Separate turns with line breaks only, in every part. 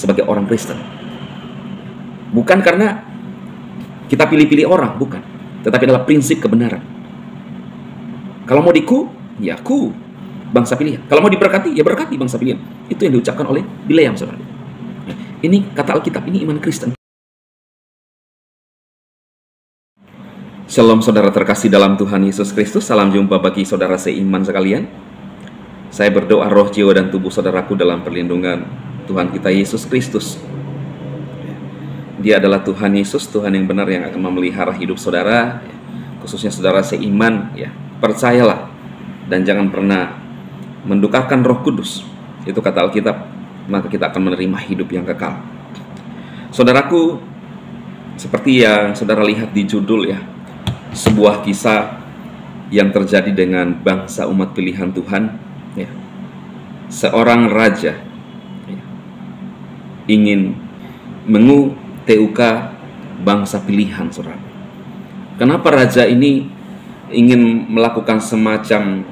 sebagai orang Kristen. Bukan karena kita pilih-pilih orang, bukan. Tetapi adalah prinsip kebenaran. Kalau mau diku, ya ku, bangsa pilihan. Kalau mau diberkati, ya berkati bangsa pilihan. Itu yang diucapkan oleh Bileam, saudara. Ini kata Alkitab, ini iman Kristen. Shalom saudara terkasih dalam Tuhan Yesus Kristus. Salam jumpa bagi saudara seiman sekalian. Saya berdoa roh, jiwa, dan tubuh saudaraku dalam perlindungan Tuhan kita Yesus Kristus. Dia adalah Tuhan Yesus, Tuhan yang benar yang akan memelihara hidup saudara, khususnya saudara seiman. Ya, percayalah dan jangan pernah mendukakan Roh Kudus. Itu kata Alkitab, maka kita akan menerima hidup yang kekal. Saudaraku, seperti yang saudara lihat di judul ya, sebuah kisah yang terjadi dengan bangsa umat pilihan Tuhan ya. Seorang raja ya, ingin TUK bangsa pilihan, saudara. Kenapa raja ini ingin melakukan semacam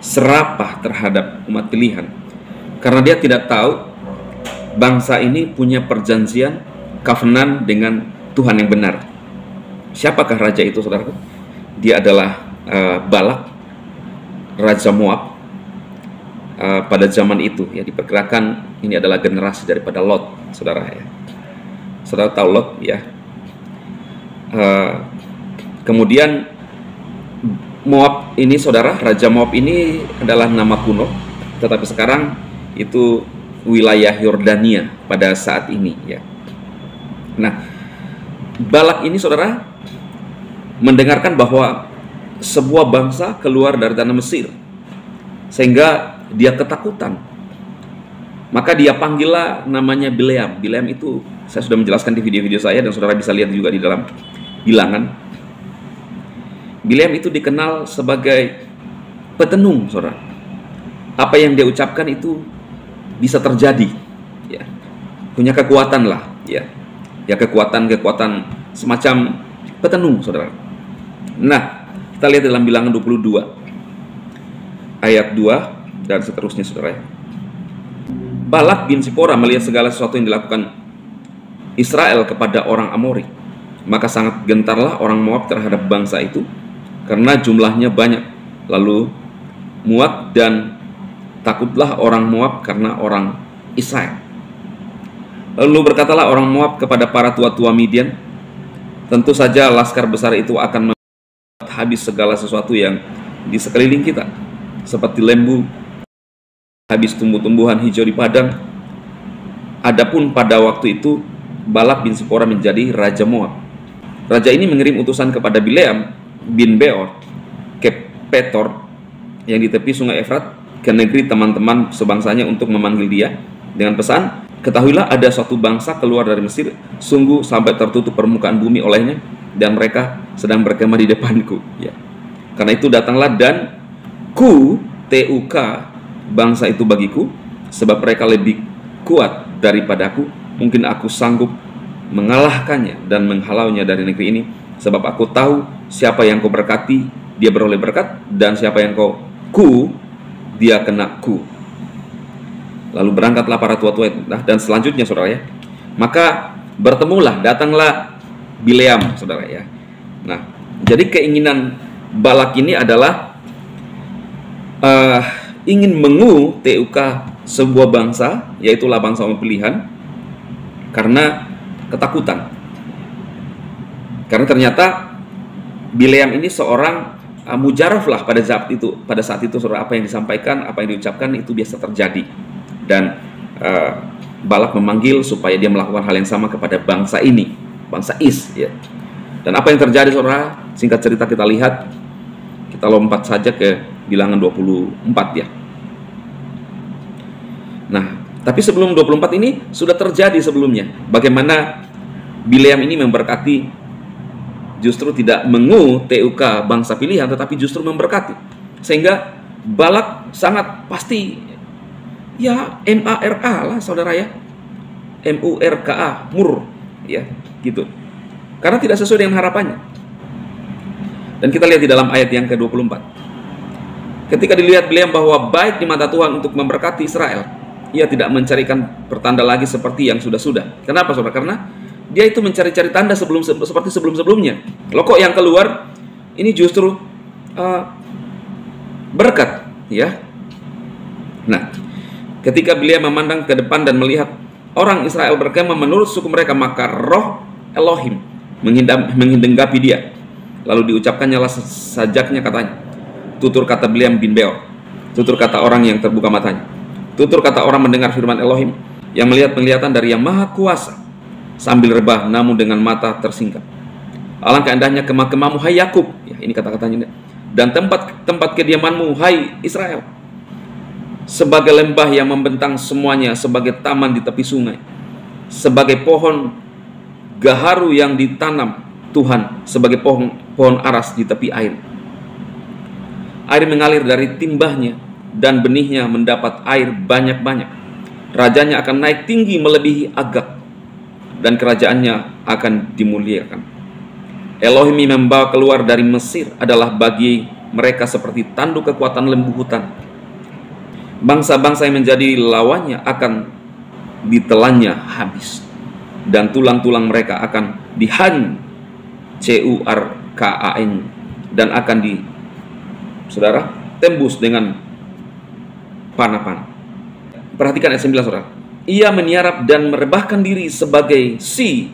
serapah terhadap umat pilihan? Karena dia tidak tahu bangsa ini punya perjanjian covenant dengan Tuhan yang benar. Siapakah raja itu, saudara? Dia adalah Balak, raja Moab pada zaman itu. Ya, diperkirakan ini adalah generasi daripada Lot, saudara ya. Saudara tahu Lot ya. Kemudian Moab ini, saudara, raja Moab ini adalah nama kuno, tetapi sekarang itu wilayah Yordania pada saat ini ya. Nah, Balak ini, saudara, mendengarkan bahwa sebuah bangsa keluar dari tanah Mesir, sehingga dia ketakutan. Maka dia panggillah namanya Bileam. Bileam itu saya sudah menjelaskan di video-video saya, dan saudara bisa lihat juga di dalam bilangan. Bileam itu dikenal sebagai petenung, saudara. Apa yang dia ucapkan itu bisa terjadi ya. Punya kekuatan lah ya. Ya, kekuatan semacam petenung, saudara. Nah, kita lihat dalam bilangan 22 ayat 2 dan seterusnya, saudara. Balak bin Sipora melihat segala sesuatu yang dilakukan Israel kepada orang Amori, maka sangat gentarlah orang Moab terhadap bangsa itu, karena jumlahnya banyak. Lalu muak dan takutlah orang Moab karena orang Israel. Lalu berkatalah orang Moab kepada para tua-tua Midian, tentu saja laskar besar itu akan habis segala sesuatu yang di sekeliling kita, seperti lembu habis tumbuh-tumbuhan hijau di padang. Adapun pada waktu itu Balak bin Sipora menjadi raja Moab. Raja ini mengirim utusan kepada Bileam bin Beor ke Petor yang di tepi sungai Efrat, ke negeri teman-teman sebangsanya, untuk memanggil dia dengan pesan, ketahuilah ada suatu bangsa keluar dari Mesir, sungguh sampai tertutup permukaan bumi olehnya, dan mereka sedang berkemah di depanku ya. Karena itu datanglah dan TUK bangsa itu bagiku, sebab mereka lebih kuat daripadaku. Mungkin aku sanggup mengalahkannya dan menghalaunya dari negeri ini, sebab aku tahu siapa yang kau berkati, dia beroleh berkat, dan siapa yang kau dia kena Lalu berangkatlah para tua-tua itu. Nah, dan selanjutnya, saudara ya, maka datanglah Bileam, saudara ya. Nah, jadi keinginan Balak ini adalah ingin TUK sebuah bangsa, yaitulah bangsa pilihan, karena ketakutan. Karena ternyata Bileam ini seorang mujaraf lah pada saat itu, saudara. Apa yang disampaikan, apa yang diucapkan itu biasa terjadi. Dan Balak memanggil supaya dia melakukan hal yang sama kepada bangsa ini, bangsa Is ya. Dan apa yang terjadi, saudara? Singkat cerita kita lihat, kita lompat saja ke bilangan 24 ya. Nah, tapi sebelum 24 ini sudah terjadi sebelumnya. Bagaimana Bileam ini memberkati, justru tidak TUK bangsa pilihan, tetapi justru memberkati. Sehingga Balak sangat pasti ya MARA lah, saudara ya. MURKA, mur ya, gitu. Karena tidak sesuai dengan harapannya. Dan kita lihat di dalam ayat yang ke-24. Ketika dilihat Bileam bahwa baik di mata Tuhan untuk memberkati Israel, Ia tidak mencarikan pertanda lagi seperti yang sudah-sudah. Kenapa, saudara? Karena dia itu mencari-cari tanda seperti sebelum-sebelumnya. Loh, kok yang keluar ini justru berkat, ya. Nah, ketika beliau memandang ke depan dan melihat orang Israel berkemah menurut suku mereka, maka roh Elohim menghinggapi dia. Lalu diucapkannya lah sajaknya, katanya, tutur kata Bileam bin Beor, tutur kata orang yang terbuka matanya, tutur kata orang mendengar firman Elohim, yang melihat penglihatan dari Yang Maha Kuasa, sambil rebah namun dengan mata tersingkap. Alangkah indahnya kemah-kemahmu, hai Yakub, ya, ini kata-katanya, dan tempat kediamanmu, hai Israel, sebagai lembah yang membentang semuanya, sebagai taman di tepi sungai, sebagai pohon gaharu yang ditanam Tuhan, sebagai pohon aras di tepi air. Air mengalir dari timbahnya, dan benihnya mendapat air banyak-banyak. Rajanya akan naik tinggi melebihi Agag, dan kerajaannya akan dimuliakan. Elohim membawa keluar dari Mesir adalah bagi mereka seperti tanduk kekuatan lembu hutan. Bangsa-bangsa yang menjadi lawannya akan ditelannya habis, dan tulang-tulang mereka akan dihancurkan dan akan tembus dengan panah-panah. Perhatikan ayat 9, saudara. Ia meniarap dan merebahkan diri sebagai si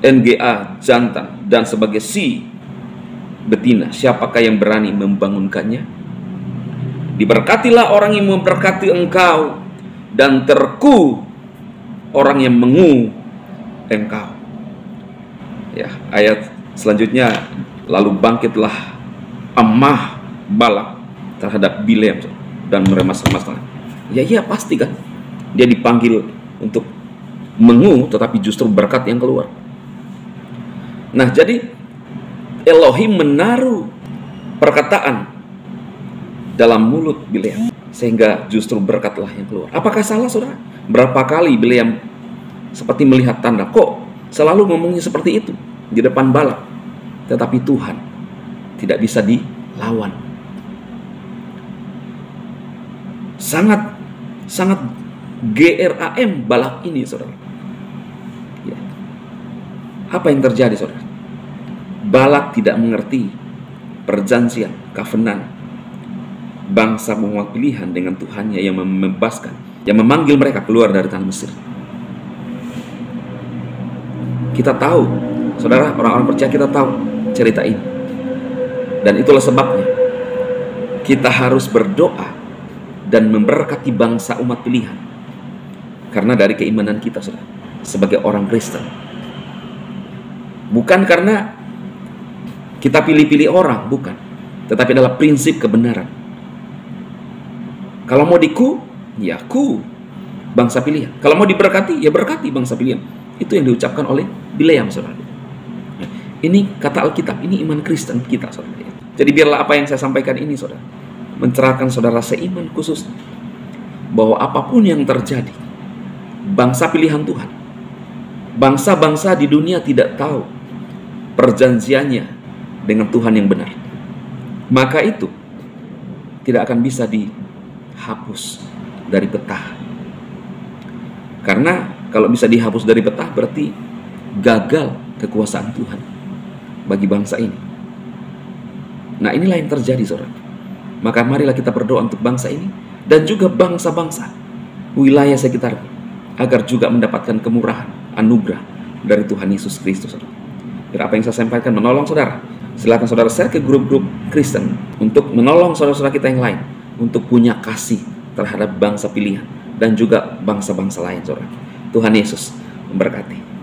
NGA jantan dan sebagai si betina. Siapakah yang berani membangunkannya? Diberkatilah orang yang memberkati engkau, dan terku orang yang mengu engkau. Ya, ayat selanjutnya, lalu bangkitlah Amah Balak terhadap Bileam dan meremas-remasnya. Ya, pasti kan, dia dipanggil untuk mengu, tetapi justru berkat yang keluar. Nah, jadi Elohim menaruh perkataan dalam mulut Bileam, sehingga justru berkatlah yang keluar. Apakah salah, saudara? Berapa kali Bileam seperti melihat tanda, kok selalu ngomongnya seperti itu di depan Balak, tetapi Tuhan tidak bisa dilawan. Sangat GRAM Balak ini, saudara. Ya. Apa yang terjadi, saudara? Balak tidak mengerti perjanjian, covenant bangsa umat pilihan dengan Tuhannya yang membebaskan, yang memanggil mereka keluar dari tanah Mesir. Kita tahu, saudara, orang-orang percaya, kita tahu cerita ini. Dan itulah sebabnya kita harus berdoa dan memberkati bangsa umat pilihan. Karena dari keimanan kita, saudara, sebagai orang Kristen. Bukan karena kita pilih-pilih orang, bukan. Tetapi adalah prinsip kebenaran. Kalau mau diku, ya ku bangsa pilihan. Kalau mau diberkati, ya berkati bangsa pilihan. Itu yang diucapkan oleh Bileam, saudara. Ini kata Alkitab, ini iman Kristen kita, saudara. Jadi biarlah apa yang saya sampaikan ini, saudara, mencerahkan saudara seiman khusus, bahwa apapun yang terjadi, bangsa pilihan Tuhan, bangsa-bangsa di dunia tidak tahu perjanjiannya dengan Tuhan yang benar, maka itu tidak akan bisa dihapus dari peta. Karena kalau bisa dihapus dari peta, berarti gagal kekuasaan Tuhan bagi bangsa ini. Nah, inilah yang terjadi, saudara. Maka marilah kita berdoa untuk bangsa ini dan juga bangsa-bangsa wilayah sekitar, agar juga mendapatkan kemurahan, anugerah dari Tuhan Yesus Kristus, saudara. Biar apa yang saya sampaikan menolong saudara. Silakan saudara share ke grup-grup Kristen untuk menolong saudara-saudara kita yang lain untuk punya kasih terhadap bangsa pilihan dan juga bangsa-bangsa lain, saudara. Tuhan Yesus memberkati.